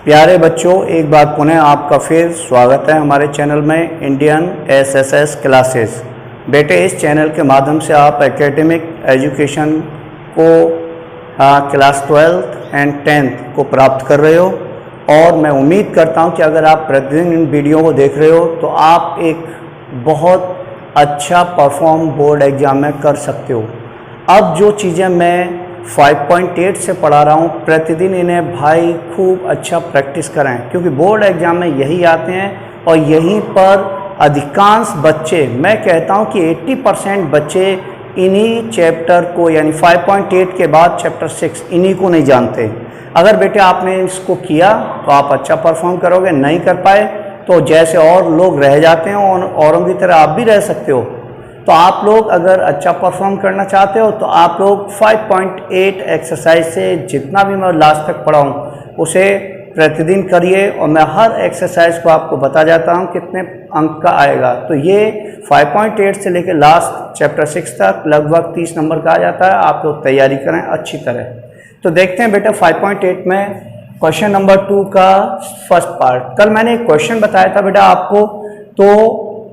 प्यारे बच्चों, एक बार पुनः आपका फिर स्वागत है हमारे चैनल में इंडियन एसएसएस क्लासेस। बेटे, इस चैनल के माध्यम से आप एकेडमिक एजुकेशन को क्लास 12th एंड 10th को प्राप्त कर रहे हो और मैं उम्मीद करता हूं कि अगर आप प्रतिदिन इन वीडियो को देख रहे हो तो आप एक बहुत अच्छा परफॉर्म बोर्ड एग्ज़ाम में कर सकते हो। अब जो चीज़ें मैं 5.8 से पढ़ा रहा हूँ, प्रतिदिन इन्हें भाई खूब अच्छा प्रैक्टिस करें, क्योंकि बोर्ड एग्ज़ाम में यही आते हैं और यहीं पर अधिकांश बच्चे, मैं कहता हूँ कि 80% बच्चे इन्हीं चैप्टर को यानी 5.8 के बाद चैप्टर 6 इन्हीं को नहीं जानते। अगर बेटे आपने इसको किया तो आप अच्छा परफॉर्म करोगे, नहीं कर पाए तो जैसे और लोग रह जाते हैं और औरों की तरह आप भी रह सकते हो। तो आप लोग अगर अच्छा परफॉर्म करना चाहते हो तो आप लोग 5.8 एक्सरसाइज से जितना भी मैं लास्ट तक पढ़ाऊँ उसे प्रतिदिन करिए और मैं हर एक्सरसाइज को आपको बता जाता हूँ कितने अंक का आएगा। तो ये 5.8 से लेकर लास्ट चैप्टर 6 तक लगभग 30 नंबर का आ जाता है। आप लोग तैयारी करें अच्छी तरह। तो देखते हैं बेटा 5.8 में क्वेश्चन नंबर 2 का फर्स्ट पार्ट। कल मैंने एक क्वेश्चन बताया था बेटा आपको, तो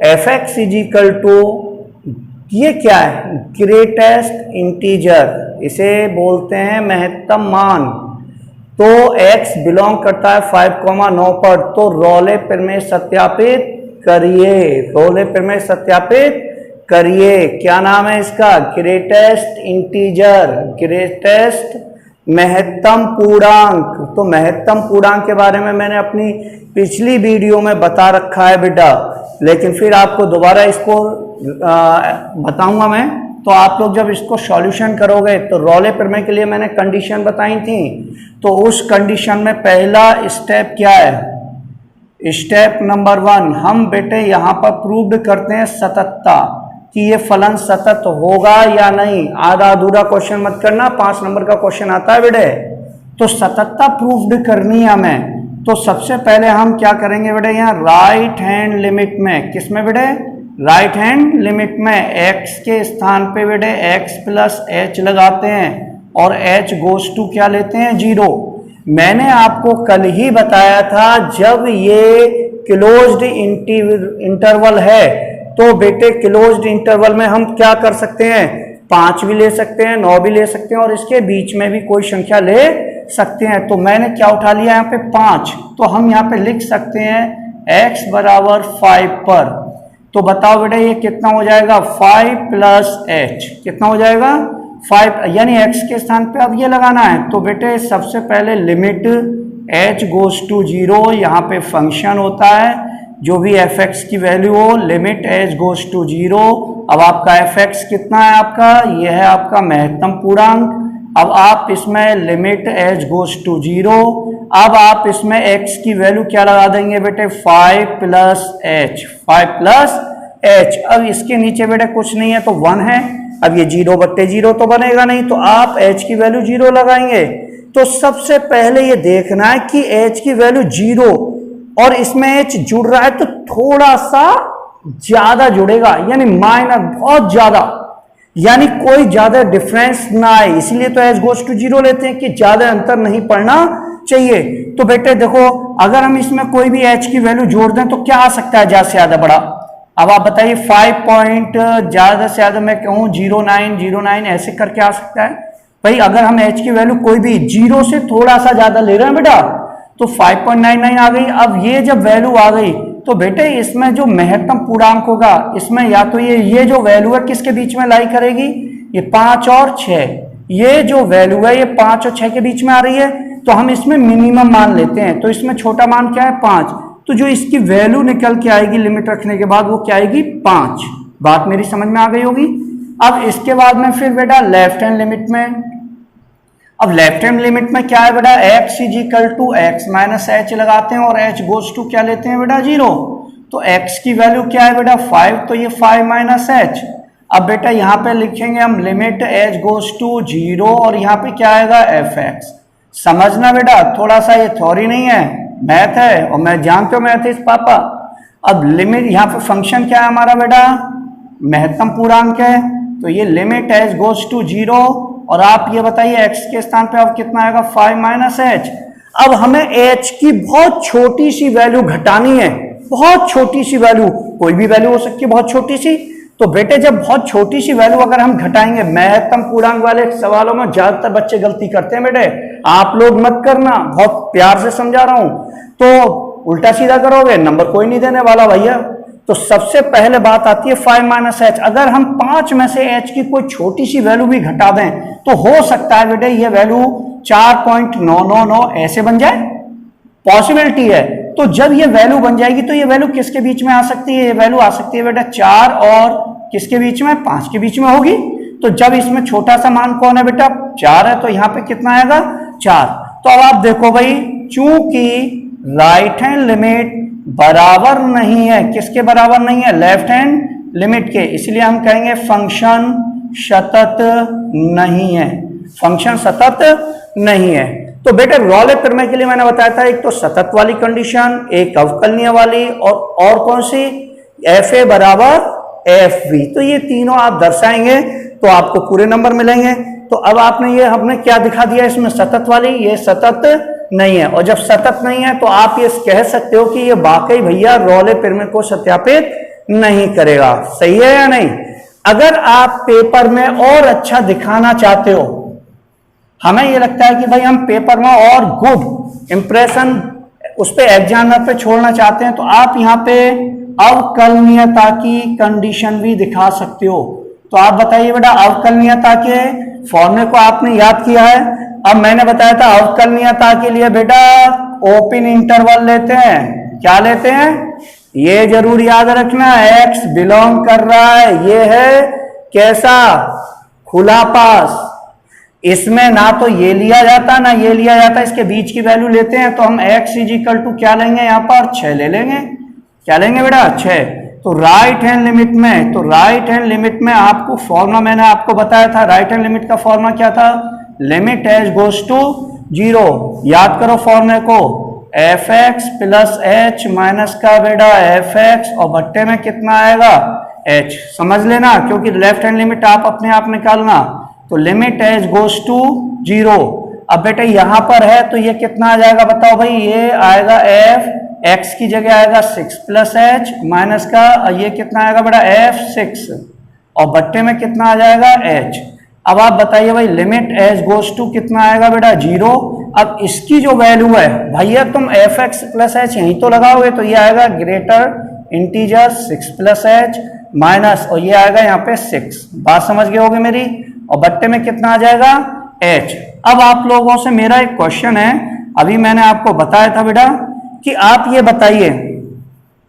f(x) इजिकल टू, ये क्या है, ग्रेटेस्ट इंटीजर, इसे बोलते हैं महत्तम मान। तो x बिलोंग करता है 5,9 पर, तो रोले प्रमेय सत्यापित करिए, रोले प्रमेय सत्यापित करिए। क्या नाम है इसका, ग्रेटेस्ट इंटीजर, ग्रेटेस्ट महत्तम पूर्णांक। तो महत्तम पूर्णांक के बारे में मैंने अपनी पिछली वीडियो में बता रखा है बेटा, लेकिन फिर आपको दोबारा इसको बताऊंगा मैं। तो आप लोग जब इसको सॉल्यूशन करोगे तो रोले प्रमेय के लिए मैंने कंडीशन बताई थी, तो उस कंडीशन में पहला स्टेप क्या है, स्टेप नंबर 1 हम बेटे यहाँ पर प्रूव्ड करते हैं सततता कि ये फलन सतत होगा या नहीं। आधा अधूरा क्वेश्चन मत करना, 5 नंबर का क्वेश्चन आता है बेटे। तो सततता प्रूव्ड करनी है हमें। तो सबसे पहले हम क्या करेंगे बेटे, यहाँ राइट हैंड लिमिट में, किस में बेटे, राइट हैंड लिमिट में x के स्थान पे बेटे x प्लस h लगाते हैं और h गोज टू क्या लेते हैं, 0। मैंने आपको कल ही बताया था जब ये क्लोज्ड इंटरवल है तो बेटे क्लोज्ड इंटरवल में हम क्या कर सकते हैं, 5 भी ले सकते हैं, 9 भी ले सकते हैं और इसके बीच में भी कोई संख्या ले सकते हैं। तो मैंने क्या उठा लिया यहाँ पे 5, तो हम यहाँ पे लिख सकते हैं x बराबर 5 पर। तो बताओ बेटा ये कितना हो जाएगा, 5 प्लस h, कितना हो जाएगा 5, यानी x के स्थान पे अब ये लगाना है। तो बेटे सबसे पहले लिमिट h गोज टू 0, यहाँ पे फंक्शन होता है जो भी f(x) की वैल्यू हो, लिमिट h गोज टू 0। अब आपका f(x) कितना है, आपका ये है आपका महत्तम पूर्णांक। अब आप इसमें लिमिट h गोज टू 0, अब आप इसमें x की वैल्यू क्या लगा देंगे बेटे, 5 प्लस h, 5 प्लस h। अब इसके नीचे बेटे कुछ नहीं है तो 1 है। अब ये 0/0 तो बनेगा नहीं, तो आप h की वैल्यू 0 लगाएंगे। तो सबसे पहले ये देखना है कि h की वैल्यू 0 और इसमें h जुड़ रहा है तो थोड़ा सा ज्यादा जुड़ेगा, यानी माइनर, बहुत ज्यादा, यानी कोई ज्यादा डिफरेंस ना आए, इसलिए तो h गोज टू 0 लेते हैं कि ज्यादा अंतर नहीं पड़ना चाहिए। तो बेटे देखो अगर हम इसमें कोई भी h की वैल्यू जोड़ दें तो क्या आ सकता है ज्यादा से ज्यादा बड़ा। अब आप बताइए 5 पॉइंट ज्यादा से ज्यादा मैं कहूँ 0909 ऐसे करके आ सकता है भाई। अगर हम h की वैल्यू कोई भी 0 से थोड़ा सा ज्यादा ले रहे हैं बेटा तो 5.99 आ गई। अब ये जब वैल्यू आ गई तो बेटे इसमें जो महत्तम पूर्णांक होगा इसमें या तो ये जो वैल्यू है किसके बीच में लाई करेगी, ये 5 और 6, ये जो वैल्यू है ये 5 और 6 के बीच में आ रही है, तो हम इसमें मिनिमम मान लेते हैं। तो इसमें छोटा मान क्या है, 5, तो जो इसकी वैल्यू निकल के आएगी लिमिट रखने के बाद वो क्या आएगी, 5। बात मेरी समझ में आ गई होगी। अब इसके बाद में फिर बेटा लेफ्ट हैंड लिमिट में, अब लेफ्ट हैंड लिमिट में क्या है बेटा, x equal to x minus h लगाते हैं और h गोज टू क्या लेते हैं बेटा, 0। तो x की वैल्यू क्या है बेटा 5, तो ये 5 माइनस h। अब बेटा यहाँ पे लिखेंगे हम लिमिट h गोज टू 0 और यहाँ पे क्या आएगा f(x). समझना बेटा, थोड़ा सा ये थ्योरी नहीं है, मैथ है और मैं जानते हो मैथ इस पापा। अब लिमिट यहाँ पे फंक्शन क्या है हमारा बेटा, महत्तम पूर्णांक है, तो ये लिमिट h गोज टू 0 और आप ये बताइए x के स्थान पे अब कितना आएगा, 5 माइनस h। अब हमें H की बहुत छोटी सी वैल्यू घटानी है, बहुत छोटी सी वैल्यू, कोई भी वैल्यू हो सकती है बहुत छोटी सी। तो बेटे जब बहुत छोटी सी वैल्यू अगर हम घटाएंगे, महत्तम पूर्णांक वाले सवालों में ज्यादातर बच्चे गलती करते हैं बेटे, आप लोग मत करना, बहुत प्यार से समझा रहा हूं। तो उल्टा सीधा करोगे नंबर कोई नहीं देने वाला भैया। तो सबसे पहले बात आती है 5 माइनस एच। अगर हम 5 में से एच की कोई छोटी सी वैल्यू भी घटा दें तो हो सकता है बेटे ये वैल्यू 4.999 ऐसे बन जाए, पॉसिबिलिटी है। तो जब ये वैल्यू बन जाएगी तो ये वैल्यू किसके बीच में आ सकती है? ये वैल्यू आ सकती है बेटा 4 और किसके बीच में? 5 के बीच में होगी। तो जब इसमें छोटा सा मान कौन है बेटा? 4 है, तो यहां पे कितना आएगा? 4। तो अब आप देखो भाई, चूंकि राइट हैंड लिमिट बराबर नहीं है, किसके बराबर नहीं है? लेफ्ट हैंड लिमिट के, इसलिए हम कहेंगे फंक्शन सतत नहीं है, फंक्शन सतत नहीं है। तो बेटे रॉले प्रमेय के लिए मैंने बताया था, एक तो सतत वाली कंडीशन, एक अवकलनीय वाली, और कौन सी? एफ ए बराबर एफ बी। तो ये तीनों आप दर्शाएंगे तो आपको पूरे नंबर मिलेंगे। तो अब आपने ये हमने क्या दिखा दिया इसमें? सतत वाली, ये सतत नहीं है। और जब सतत नहीं है तो आप ये कह सकते हो कि ये वाकई भैया रॉले प्रमेय को सत्यापित नहीं करेगा। सही है या नहीं? अगर आप पेपर में और अच्छा दिखाना चाहते हो, हमें ये लगता है कि भाई हम पेपर में और गुड इंप्रेशन उस पे एग्जामिनर पे छोड़ना चाहते हैं, तो आप यहाँ पे अवकलनीयता की कंडीशन भी दिखा सकते हो। तो आप बताइए बेटा, अवकलनीयता के फॉर्मूले को आपने याद किया है? अब मैंने बताया था अवकलनीयता के लिए बेटा ओपन इंटरवल लेते हैं। क्या लेते हैं? ये जरूर याद रखना, x बिलोंग कर रहा है, ये है कैसा? खुला पास। इसमें ना तो ये लिया जाता ना ये लिया जाता, इसके बीच की वैल्यू लेते हैं। तो हम x इजिकल टू क्या लेंगे? यहाँ पर 6 ले लेंगे। क्या लेंगे बेटा? 6। तो राइट हैंड लिमिट में, तो राइट हैंड लिमिट में आपको फॉर्मूला मैंने आपको बताया था, राइट हैंड लिमिट का फॉर्मूला क्या था? Limit h goes to 0। याद करो फॉर्मूले को, f x plus h minus का बेटा एफ एक्स, और बट्टे में कितना आएगा? एच। समझ लेना, क्योंकि लेफ्ट हैंड लिमिट आप अपने आप निकालना। तो लिमिट एच गोज टू 0। अब बेटे यहां पर है तो ये कितना आ जाएगा बताओ भाई? ये आएगा एफ एक्स की जगह आएगा 6 प्लस एच माइनस का, ये कितना आएगा बेटा? एफ 6, और बट्टे में कितना आ जाएगा? एच। अब आप बताइए भाई, लिमिट एच गोज टू कितना आएगा बेटा? 0। अब इसकी जो वैल्यू है भैया, तुम एफ एक्स प्लस एच यहीं तो लगाओगे, तो ये आएगा greater integer 6 plus h minus, और ये आएगा यहाँ पे 6। बात समझ गए होगे मेरी? और बट्टे में कितना आ जाएगा? एच। अब आप लोगों से मेरा एक क्वेश्चन है, अभी मैंने आपको बताया था बेटा कि आप ये बताइए,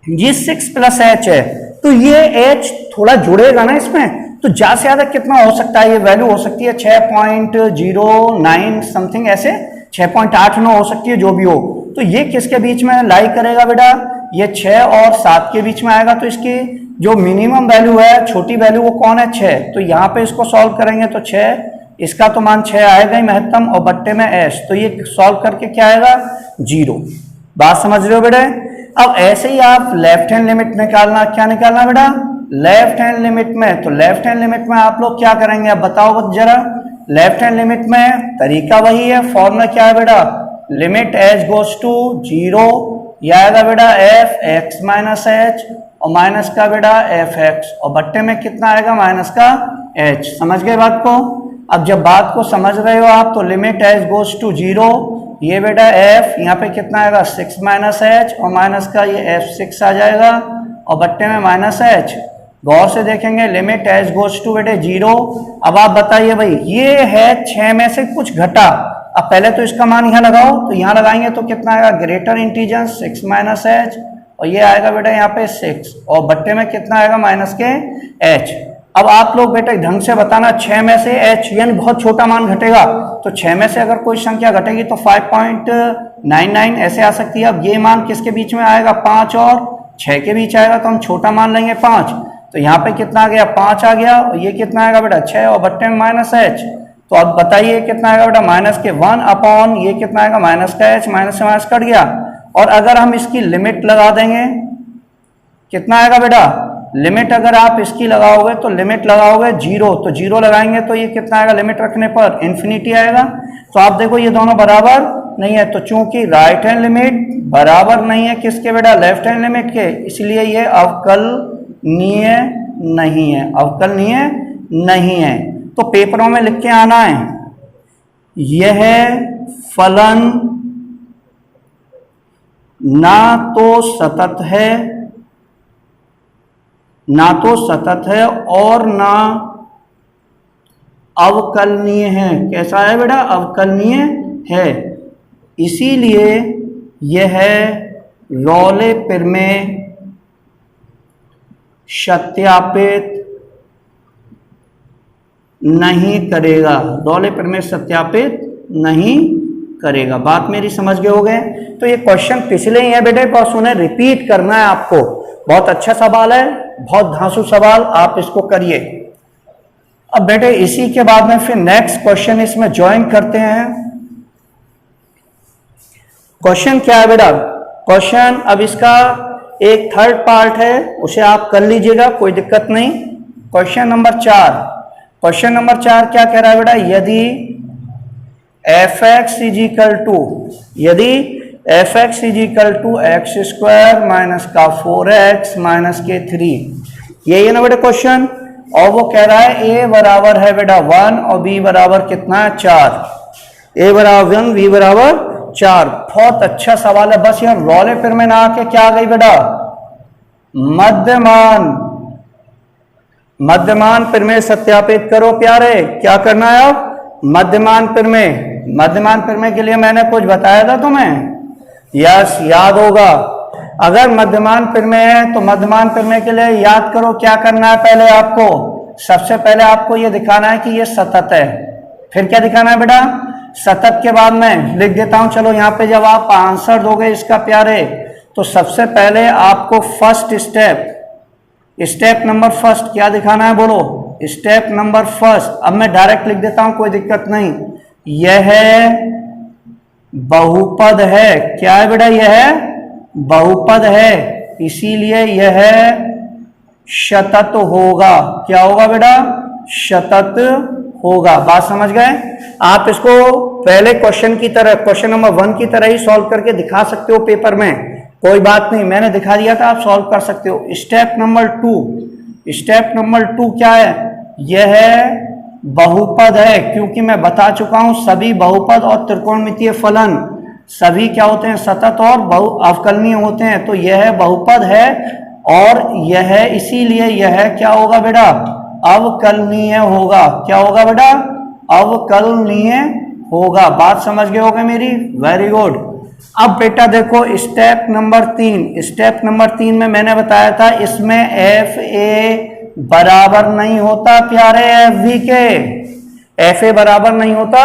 ये 6 प्लस एच है तो ये एच थोड़ा जुड़ेगा ना इसमें, तो ज्यादा से ज्यादा कितना हो सकता है? ये वैल्यू हो सकती है 6.09 समथिंग, ऐसे 6.89 हो सकती है, जो भी हो। तो ये किसके बीच में लाई करेगा बेटा? ये 6 और 7 के बीच में आएगा। तो इसकी जो मिनिमम वैल्यू है, छोटी वैल्यू, वो कौन है? 6। तो यहाँ पे इसको सॉल्व करेंगे तो 6, इसका तो मान 6 आएगा ही महत्तम, और बट्टे में एच, तो ये सॉल्व करके क्या आएगा? 0। बात समझ रहे हो बेटे? अब ऐसे ही आप लेफ्ट हैंड लिमिट निकालना, क्या निकालना बेटा? लेफ्ट हैंड लिमिट में। तो लेफ्ट हैंड लिमिट में आप लोग क्या करेंगे? अब बताओ जरा। लेफ्ट हैंड लिमिट में तरीका वही है, फॉर्मूला क्या है बेटा? लिमिट एच गोज टू 0, यह आएगा बेटा एफ एक्स माइनस एच, और माइनस का बेटा एफ एक्स, और बट्टे में कितना आएगा? माइनस का एच। समझ गए बात को? अब जब बात को समझ रहे हो आप, तो लिमिट एच गोज टू 0, ये बेटा एफ, यहाँ पे कितना आएगा? 6 माइनस एच, और माइनस का ये एफ 6 आ जाएगा, और बट्टे में माइनस एच। गौर से देखेंगे, लिमिट एच गोज टू बेटे 0। अब आप बताइए भाई, ये है 6 में से कुछ घटा। अब पहले तो इसका मान यहाँ लगाओ, तो यहाँ लगाएंगे तो कितना आएगा? ग्रेटर इंटीजर 6 माइनस एच, और ये आएगा बेटा यहाँ पे 6, और बट्टे में कितना आएगा? माइनस के एच। अब आप लोग बेटे ढंग से बताना, 6 में से एच यानी बहुत छोटा मान घटेगा, तो 6 में से अगर कोई संख्या घटेगी तो 5.99 ऐसे आ सकती है। अब ये मान किसके बीच में आएगा? 5 और 6 के बीच आएगा, तो हम छोटा मान लेंगे 5। तो यहाँ पे कितना आ गया? 5 आ गया, और ये कितना आएगा बेटा? 6, और बट्टे में माइनस एच। तो अब बताइए कितना आएगा बेटा? माइनस के 1 अपॉन ये कितना आएगा? माइनस का एच, माइनस से माइनस कट गया। और अगर हम इसकी लिमिट लगा देंगे, कितना आएगा बेटा? लिमिट अगर आप इसकी लगाओगे तो लिमिट लगाओगे 0, तो 0 लगाएंगे तो ये कितना आएगा? लिमिट रखने पर इन्फिनिटी आएगा। तो आप देखो ये दोनों बराबर नहीं है। तो चूंकि राइट हैंड लिमिट बराबर नहीं है किसके बेटा, लेफ्ट हैंड लिमिट के, इसलिए ये अवकलनीय नहीं है, अवकलनीय नहीं है। तो पेपरों में लिख के आना है, यह फलन ना तो सतत है, ना तो सतत है और ना अवकलनीय है। कैसा है बेटा, अवकलनीय है। इसीलिए यह रौले प्रमेय सत्यापित नहीं करेगा, रौले प्रमेय सत्यापित नहीं करेगा। बात मेरी समझ गए हो गए। तो ये क्वेश्चन पिछले ही है बेटे, बस उन्हें रिपीट करना है आपको। बहुत अच्छा सवाल है, बहुत धांसू सवाल, आप इसको करिए। अब बेटे इसी के बाद में फिर नेक्स्ट क्वेश्चन इसमें ज्वाइन करते हैं। क्वेश्चन क्या है बेटा, क्वेश्चन अब इसका एक थर्ड पार्ट है, उसे आप कर लीजिएगा, कोई दिक्कत नहीं। क्वेश्चन नंबर 4, क्वेश्चन नंबर 4 क्या कह रहा है बेटा, यदि fx इज इक्वल टू, यदि fx is equal to x square minus का 4x माइनस के 3, यही है ना बेटा क्वेश्चन। और वो कह रहा है a बराबर है बेटा 1 और b बराबर कितना है 4, a बराबर 1 b बराबर 4। बहुत अच्छा सवाल है, बस यहाँ रौले फिर में ना आके क्या आ गई बेटा, मध्यमान, मध्यमान प्रमेय सत्यापित करो प्यारे। क्या करना है अब, मध्यमान प्रमेय, मध्यमान प्रमेय के लिए मैंने कुछ बताया था तुम्हें, यस याद होगा। अगर मध्यमान प्रमेय है तो मध्यमान प्रमेय के लिए याद करो क्या करना है। पहले आपको, सबसे पहले आपको यह दिखाना है कि यह सतत है। फिर क्या दिखाना है बेटा, सतत के बाद में लिख देता हूं, चलो यहाँ पे जब आप आंसर दोगे इसका प्यारे, तो सबसे पहले आपको first step, step number first क्या दिखाना है बोलो, स्टेप नंबर फर्स्ट। अब मैं डायरेक्ट लिख देता हूं, कोई दिक्कत नहीं। यह बहुपद है, क्या है बेटा, यह बहुपद है, इसीलिए यह शतत होगा। क्या होगा बेटा, शतत होगा। बात समझ गए आप। इसको पहले क्वेश्चन की तरह, क्वेश्चन नंबर 1 की तरह ही सॉल्व करके दिखा सकते हो पेपर में, कोई बात नहीं, मैंने दिखा दिया था, आप सॉल्व कर सकते हो। स्टेप नंबर 2, स्टेप नंबर 2 क्या है, यह बहुपद है, क्योंकि मैं बता चुका हूं सभी बहुपद और त्रिकोणमितीय फलन सभी क्या होते हैं, सतत और अवकलनीय होते हैं। तो यह बहुपद है और यह इसीलिए यह क्या होगा बेटा, अवकलनीय होगा। क्या होगा बेटा, अवकलनीय होगा। बात समझ गए होगे मेरी, वेरी गुड। अब बेटा देखो स्टेप नंबर 3, स्टेप नंबर 3 में मैंने बताया था इसमें एफ ए बराबर नहीं होता प्यारे एफ बी के, एफ ए बराबर नहीं होता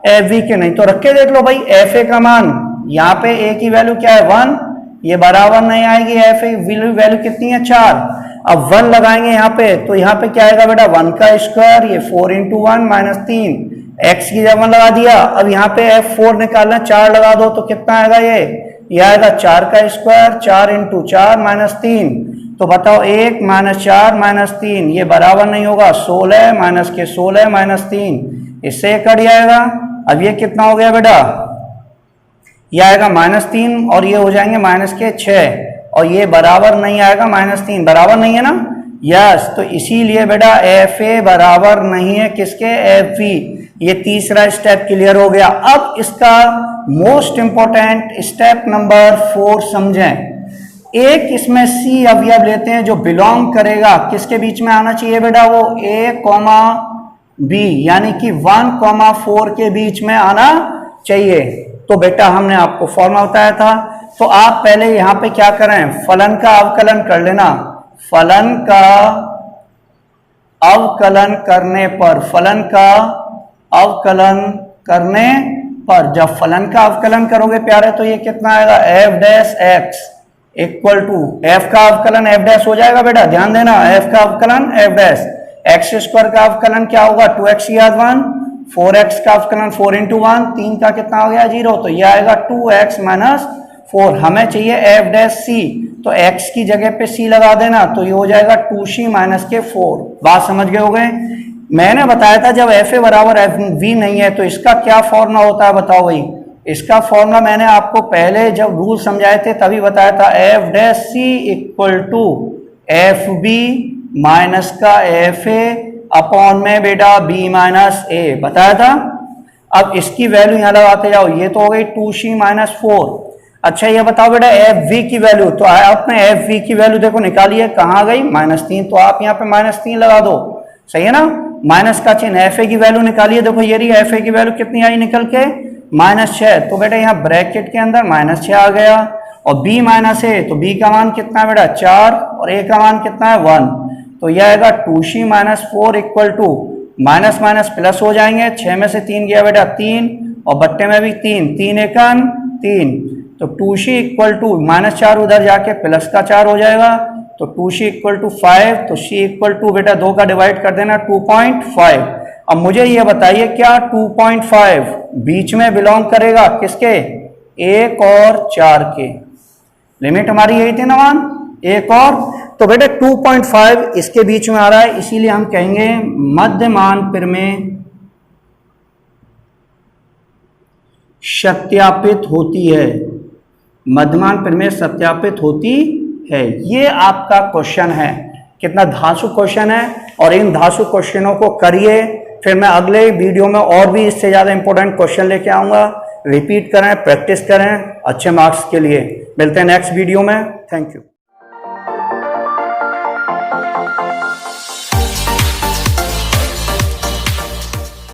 एफ बी के। नहीं तो रख के देख लो भाई, एफ ए का मान यहाँ पे ए की वैल्यू क्या है 1, ये बराबर नहीं आएगी, एफ ए वैल्यू कितनी है 4। अब 1 लगाएंगे यहाँ पे, तो यहाँ पे क्या आएगा बेटा 1 का स्क्वायर, ये 4 इंटू 1 माइनस 3, एक्स की जगह 1 लगा दिया। अब यहाँ पे f4 निकालना, 4 लगा दो तो कितना आएगा, ये आएगा 4 का स्क्वायर, 4 इंटू 4 माइनस 3। तो बताओ 1 माइनस 4 माइनस 3, ये बराबर नहीं होगा, 16 माइनस के 16 माइनस 3, इससे ये कट जाएगा। अब ये कितना हो गया बेटा, ये आएगा -3 और ये हो जाएंगे माइनस के 6, और ये बराबर नहीं आएगा -3, बराबर नहीं है ना, यस। तो इसीलिए बेटा एफ ए बराबर नहीं है किसके, एफ बी। ये तीसरा स्टेप क्लियर हो गया। अब इसका मोस्ट इंपॉर्टेंट स्टेप नंबर 4 समझें। एक इसमें सी अवयव लेते हैं जो बिलोंग करेगा, किसके बीच में आना चाहिए बेटा, वो a, b, यानी कि 1, 4 के बीच में आना चाहिए। तो बेटा हमने आपको फॉर्मूला बताया था, तो आप पहले यहां पे क्या करें, फलन का अवकलन कर लेना। फलन का अवकलन करने पर, फलन का अवकलन करने पर, जब फलन का अवकलन करोगे प्यारे तो ये कितना आएगा, f dash x equal to, f का अवकलन एफ डैश हो जाएगा बेटा, ध्यान देना, एफ का अवकलन एफ डैश, एक्स स्क्वायर का अवकलन क्या होगा 2x याद 1, 4x का अवकलन 4 इंटू 1, 3 का कितना हो गया 0, तो ये आएगा 2x माइनस 4। हमें चाहिए एफ डैश सी, तो x की जगह पे c लगा देना, तो ये हो जाएगा 2c माइनस के 4। बात समझ गए हो गए। मैंने बताया था जब एफ ए बराबर एफ बी नहीं है तो इसका क्या फॉर्मूला होता है बताओ भाई, इसका फॉर्मूला मैंने आपको पहले जब रूल समझाए थे तभी बताया था, f dash c equal to f b minus का एफ ए अपॉन में बेटा बी माइनस ए बताया था। अब इसकी वैल्यू यहां लगाते जाओ, ये तो हो गई 2c माइनस 4। अच्छा ये बताओ बेटा एफ वी की वैल्यू, तो आपने एफ वी की वैल्यू देखो निकाली है, कहाँ गई -3, तो आप यहाँ पे -3 लगा दो, सही है ना। माइनस का चिन्ह, एफ ए की वैल्यू निकालिए, देखो ये रही एफ ए की वैल्यू कितनी आई निकल के -6, तो बेटा यहाँ ब्रैकेट के अंदर -6 आ गया। और b माइनस ए, तो b का मान कितना है बेटा 4 और a का मान कितना है 1, तो यह आएगा 2c minus 4 equal to minus minus plus हो जाएंगे, 6 में से 3 गया बेटा 3 और बट्टे में भी 3, 3 एकम 3, तो 2c इक्वल टू -4 उधर जाके प्लस का 4 हो जाएगा, तो 2c इक्वल टू 5, तो c इक्वल टू बेटा 2 का डिवाइड कर देना 2.5। अब मुझे ये बताइए क्या 2.5 बीच में बिलोंग करेगा किसके, 1 और 4 के। लिमिट हमारी यही थी ना मान 1 और, तो बेटा 2.5 इसके बीच में आ रहा है, इसीलिए हम कहेंगे मध्यमान प्रमेय सत्यापित होती है, मध्यमान प्रमेय सत्यापित होती है। ये आपका क्वेश्चन है, कितना धांसू क्वेश्चन है, और इन धांसू क्वेश्चनों को करिए, फिर मैं अगले वीडियो में और भी इससे ज़्यादा इंपॉर्टेंट क्वेश्चन लेके आऊँगा। रिपीट करें, प्रैक्टिस करें अच्छे मार्क्स के लिए। मिलते हैं नेक्स्ट वीडियो में, थैंक यू।